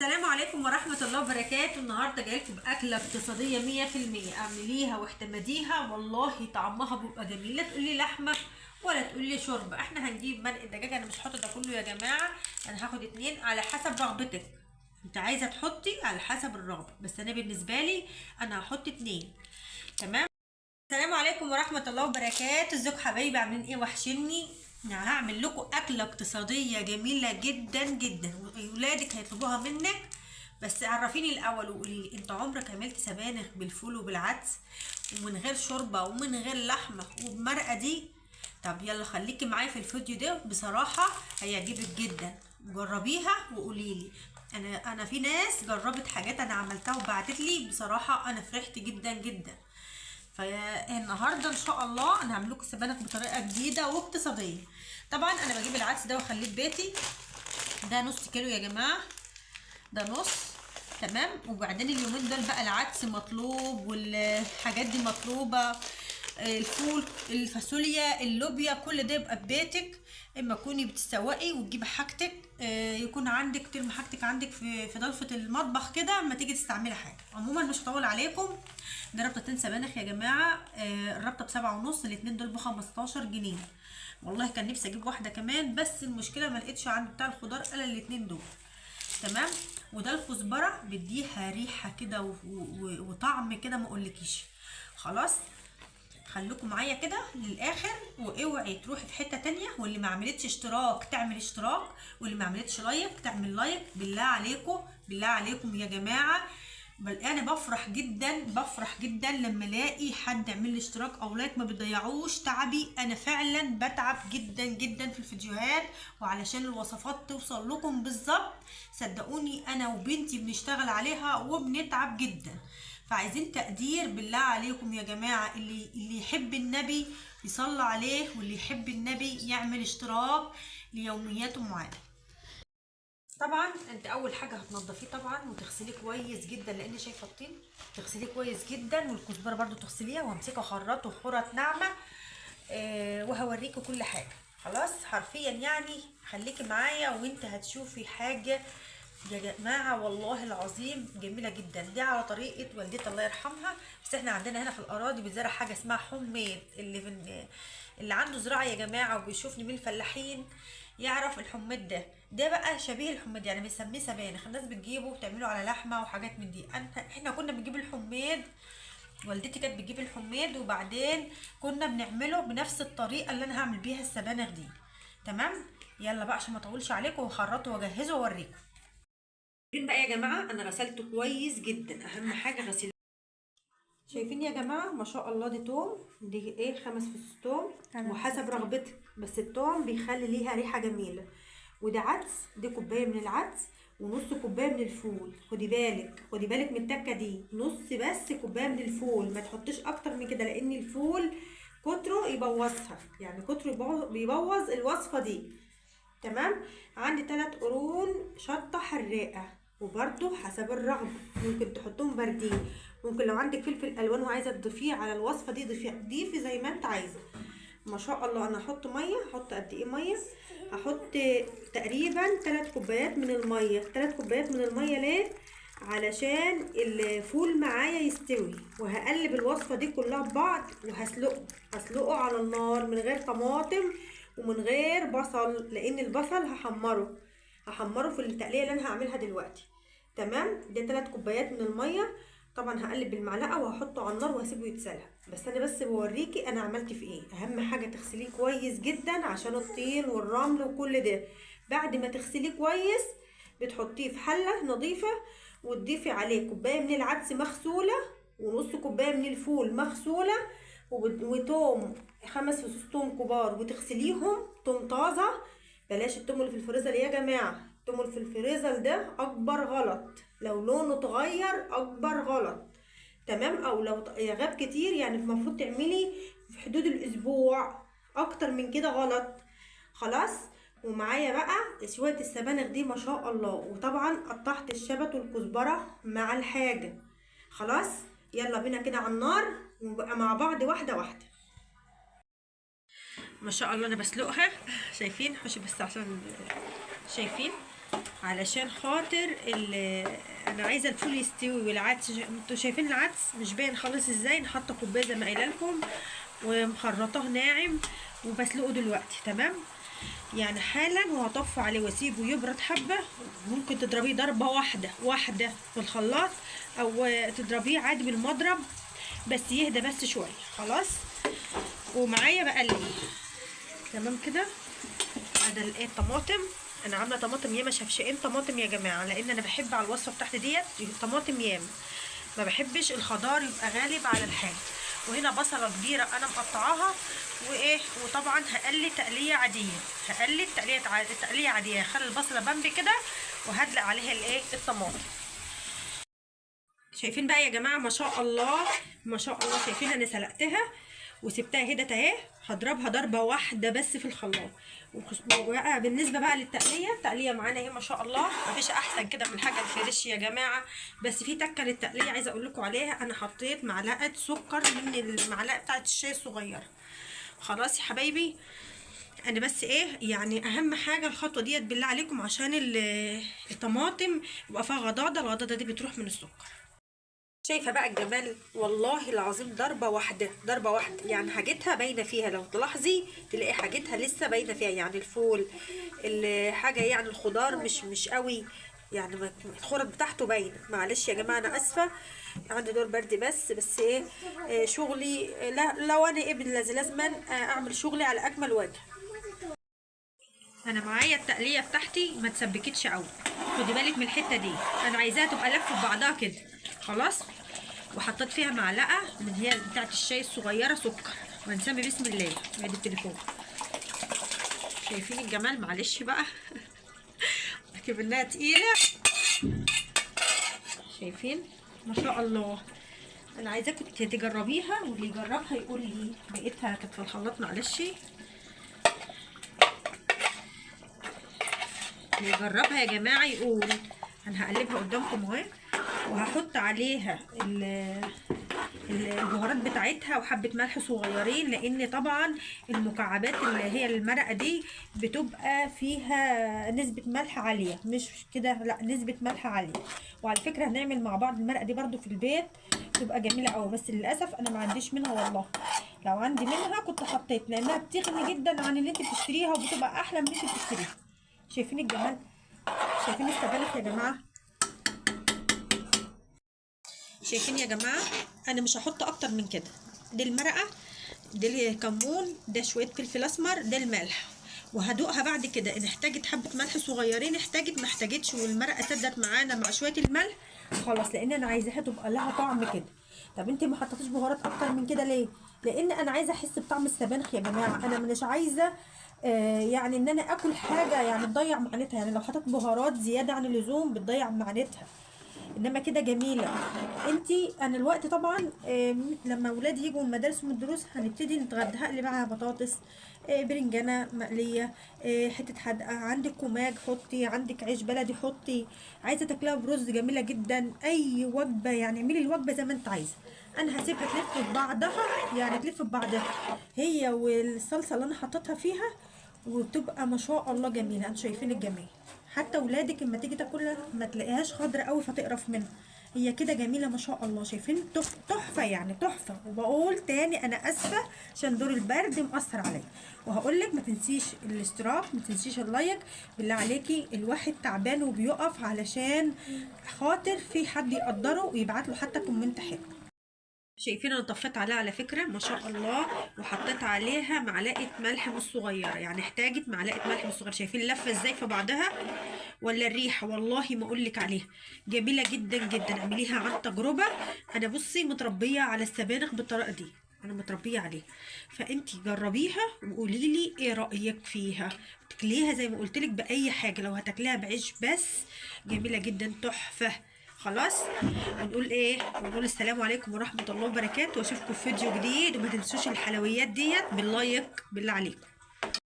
السلام عليكم ورحمة الله وبركاته. النهاردة جايلكم بأكلة اقتصادية 100%. اعمليها واحتمديها، والله طعمها بيبقى جميل. لا تقولي لحمة ولا تقولي شوربة. احنا هنجيب مرق دجاج، انا مش هحط ده كله يا جماعة، انا هاخد 2 على حسب رغبتك. انت عايزة تحطي على حسب الرغبة، بس انا بالنسبة لي انا هحط 2. تمام. السلام عليكم ورحمة الله وبركاته. ازيكم حبايبي؟ عاملين ايه؟ وحشني. انا هعمل لكم اكلة اقتصادية جميلة جدا جدا، وولادك هيطلبوها منك. بس عرفيني الاول وقولي لي، انت عمرك عملت سبانخ بالفول وبالعدس ومن غير شوربة ومن غير لحمة وبمرقة دي؟ طب يلا خليكي معايا في الفيديو ده، بصراحة هيعجبك جدا. جربيها وقولي لي. انا في ناس جربت حاجات انا عملتها وبعتت لي، بصراحة انا فرحت جدا جدا. فالنهارده ان شاء الله انا هعمل لكم السبانخ بطريقه جديده واقتصاديه. طبعا انا بجيب العدس ده واخليه في بيتي، ده نص كيلو يا جماعه، ده نص. تمام. وبعدين اليومين دول بقى العدس مطلوب والحاجات دي مطلوبه، الفول، الفاصوليا، اللوبيا، كل ده يبقى في بيتك. اما تكوني بتسوقي وتجيبي حاجتك، يكون عندك، ترمي حاجتك عندك في ضلفه المطبخ كده اما تيجي تستعملي حاجه. عموما مش هطول عليكم. ده ربطتين سبانخ يا جماعه، الربطه ب7.5، الاتنين دول ب15 جنيه. والله كان نفسي اجيب واحده كمان، بس المشكله ما لقيتش عند بتاع الخضار الا الاتنين دول. تمام. وده الكزبره بيديها ريحه كده وطعم كده ما اقولكيش. خلاص، خليكم معايا كده للاخر، واوعي تروحي في حته تانية. واللي ما عملتش اشتراك تعمل اشتراك، واللي ما عملتش لايك تعمل لايك. بالله عليكم، بالله عليكم يا جماعه. بل انا بفرح جدا لما الاقي حد يعمل لي اشتراك او لايك. ما بيضيعوش تعبي، انا فعلا بتعب جدا جدا في الفيديوهات، وعلشان الوصفات توصل لكم بالظبط. صدقوني انا وبنتي بنشتغل عليها وبنتعب جدا. فعايزين تقدير، بالله عليكم يا جماعة. اللي يحب النبي يصلى عليه، واللي يحب النبي يعمل اشتراك ليومياته معانا. طبعا انت اول حاجة هتنضفيه طبعا وتغسليه كويس جدا، لان شايفة الطين. تغسليه كويس جدا، والكزبرة برضو تغسليها، وامسكه خراط وخرط ناعمة. وهوريكوا كل حاجة. خلاص حرفيا يعني، خليكي معايا وانت هتشوفي حاجة يا جماعة والله العظيم جميلة جدا. دي على طريقة والدتي الله يرحمها. بس احنا عندنا هنا في الأراضي بنزرع حاجة اسمها حميد. اللي عنده زراعة يا جماعة وبيشوفني من الفلاحين يعرف الحميد ده بقى شبيه الحميد، يعني بنسميه سبانخ. الناس بتجيبه وتعمله على لحمة وحاجات من دي. احنا كنا بنجيب الحميد، والدتي كانت بتجيب الحميد، وبعدين كنا بنعمله بنفس الطريقة اللي انا هعمل بيها السبانخ دي. تمام. يلا بقى عشان ما اطولش عليكم، وخرطه واجهزه واوريكم. شايفين بقى يا جماعه انا غسلته كويس جدا، اهم حاجه غسيل. شايفين يا جماعه ما شاء الله، دي توم، دي ايه، 5 فصوص توم، وحسب رغبتك، بس التوم بيخلي ليها ريحه جميله. وده عدس، دي كوبايه من العدس ونص كوبايه من الفول. خدي بالك، خدي بالك من التكه دي، نص بس كوبايه من الفول، ما تحطيش اكتر من كده، لان الفول كتره يبوظها، يعني كتره بيبوظ الوصفه دي. تمام. عندي 3 قرون شطه حراقه، وبرده حسب الرغبه، ممكن تحطهم باردين. ممكن لو عندك فلفل الوان وعايزه تضيفيه على الوصفه دي ضيفي زي ما انت عايزه. ما شاء الله. انا هحط ميه، هحط قد ايه ميه؟ هحط تقريبا 3 كوبايات من الميه. 3 كوبايات من الميه ليه؟ علشان الفول معايا يستوي. وهقلب الوصفه دي كلها ببعض، هسلقه على النار من غير طماطم ومن غير بصل، لان البصل هحمره في التقليه اللي انا هعملها دلوقتي. تمام. ده 3 كوبايات من الميه. طبعا هقلب بالمعلقه وهحطه على النار وهسيبه يتسلق. بس انا بوريكي انا عملت في ايه. اهم حاجه تغسليه كويس جدا عشان الطين والرمل وكل ده. بعد ما تغسليه كويس بتحطيه في حله نظيفه، وتضيفي عليه كوبايه من العدس مغسوله، ونص كوبايه من الفول مغسوله، وتوم 5 فصوص توم كبار وتغسليهم. توم طازه، بلاش التوم اللي في الفريزر يا جماعه. التوم اللي في الفريزر ده اكبر غلط، لو لونه اتغير اكبر غلط. تمام. او لو غاب كتير، يعني المفروض تعملي في حدود الاسبوع، اكتر من كده غلط. خلاص. ومعايا بقى شويه السبانخ دي ما شاء الله، وطبعا قطعت الشبت والكزبره مع الحاجه. خلاص. يلا بينا كده على النار ونبقى مع بعض واحده واحده. ما شاء الله انا بسلقها. شايفين؟ حشي بس عشان شايفين علشان خاطر انا عايزه الفول يستوي والعدس. انتوا شايفين العدس مش باين خالص ازاي؟ انا حاطه كوبايه زي ما قايله لكم ومخرطاه ناعم وبسلقه دلوقتي. تمام يعني حالا، وهطفي عليه واسيبه يبرد حبه. ممكن تضربيه ضربه واحده في الخلاط، او تضربيه عادي بالمضرب بس يهدى بس شويه. خلاص ومعايا بقلي. تمام كده. ادي الايه الطماطم. انا عامله طماطم ياما، شفشقين طماطم يا جماعه، لان انا بحب على الوصفه بتاعتي ديت طماطم ياما، ما بحبش الخضار يبقى غالب على الحاجه. وهنا بصله كبيره انا مقطعاها وايه، وطبعا هقلي تقليه عاديه، هقلي تقليه عاديه، هخلي البصله بامبي كده وهدلق عليها الايه الطماطم. شايفين بقى يا جماعه ما شاء الله ما شاء الله، شايفين انا سلقتها وسبتها هدت اهي. هضربها ضربه واحده بس في الخلاط. وبقى بالنسبه بقى للتقليه، التقليه معانا اهي ما شاء الله، مفيش احسن كده من الحاجه الفريش يا جماعه. بس في تكه للتقليه عايزه اقول لكم عليها. انا حطيت معلقه سكر من المعلقه بتاعه الشاي الصغيره. خلاص يا حبايبي، انا بس ايه يعني اهم حاجه الخطوه ديت بالله عليكم، عشان الطماطم يبقى فيها غضاضه، الغضاضه دي بتروح من السكر. شايفه بقى الجمال؟ والله العظيم ضربه واحده يعني حاجتها باينه فيها. لو تلاحظي تلاقي حاجتها لسه باينه فيها، يعني الفول الحاجه يعني الخضار مش قوي يعني، الخرط بتاعته باينه. معلش يا جماعه انا اسفه، عندي دور برد بس ايه شغلي. لا لو انا ايه لازم اعمل شغلي على اكمل وجه. انا معايا التقليه بتاعتي ما تسبكتش قوي، خدي بالك من الحته دي، انا عايزاها تبقى لفه ببعضها كده. خلاص وحطيت فيها معلقه من هي بتاعت الشاي الصغيره سكر، ونسمي بسم الله. ادي التليفون. شايفين الجمال؟ معلش بقى كبناها تقيله. شايفين ما شاء الله؟ انا عايزاكم تجربيها، واللي يجربها يقول لي بقيتها كانت في الخلاط. معلش اللي يجربها يا جماعه يقول. انا هقلبها قدامكم اهي، وهحط عليها البهارات بتاعتها وحبه ملح صغيرين، لان طبعا المكعبات اللي هي المرقه دي بتبقى فيها نسبه ملح عاليه، مش كده لا، نسبه ملح عاليه. وعلى فكره هنعمل مع بعض المرقه دي برده في البيت، تبقى جميله قوي. بس للاسف انا ما عنديش منها والله، لو عندي منها كنت حطيت، لانها بتغني جدا عن اللي انت بتشتريها، وبتبقى احلى من اللي انت بتشتريها. شايفين الجمال؟ شايفين السبانخ يا جماعه؟ شايفين يا جماعه؟ انا مش هحط اكتر من كده. دي المرقه، دي الكمون، ده شويه فلفل اسمر، ده الملح. وهدوقها بعد كده ان احتاجت حبه ملح صغيرين، احتاجت ما احتاجتش، والمرقه تدت معانا مع شويه الملح خلاص، لان انا عايزاها تبقى لها طعم كده. طب انت ما حطيتيش بهارات اكتر من كده ليه؟ لان انا عايزه احس بطعم السبانخ يا جماعه. انا مش عايزه يعني ان انا اكل حاجه يعني تضيع معناتها، يعني لو حطيت بهارات زياده عن اللزوم بتضيع معناتها. انما كده جميله. انا الوقت طبعا لما اولادي يجوا من المدارس ومن الدروس هنبتدي نتغدى. هقلي معاها بطاطس، برنجانه مقليه، حته حدقه، عندك كوماج حطي، عندك عيش بلدي حطي، عايزه تاكلها برز جميله جدا. اي وجبه يعني اعملي الوجبه زي ما انت عايزه. انا هسيبها تلف في بعضها، يعني تلف في بعضها هي والصلصه اللي انا حطيتها فيها، وبتبقى ما شاء الله جميله. انتوا شايفين الجمال؟ حتى ولادك اما تيجي تاكلها ما تلاقيهاش خضرة قوي فتقرف منها، هي كده جميله ما شاء الله. شايفين؟ تحفه يعني تحفه. وبقول تاني انا اسفه عشان دور البرد مأثر عليا. وهقول لك ما تنسيش الاشتراك، ما تنسيش اللايك، بالله عليكي. الواحد تعبان وبيقف علشان خاطر في حد يقدره ويبعت له حتى كومنت حلو. شايفين انا طفيت عليها على فكره ما شاء الله، وحطيت عليها معلقه ملح مش صغيره، يعني احتاجت معلقه ملح مش صغيره. شايفين اللفه ازاي في بعضها؟ ولا الريحه والله ما اقول لك عليها جميله جدا جدا. اعمليها عن تجربه. انا بصي متربيه على السبانخ بالطريقه دي، انا متربيه عليها، فانتي جربيها وقولي لي ايه رايك فيها. تاكليها زي ما قلت لك باي حاجه، لو هتاكليها بعيش بس جميله جدا تحفه. خلاص ونقول ايه؟ ونقول السلام عليكم ورحمه الله وبركاته، واشوفكم في فيديو جديد. وما تنسوش الحلويات ديت باللايك بالله عليكم.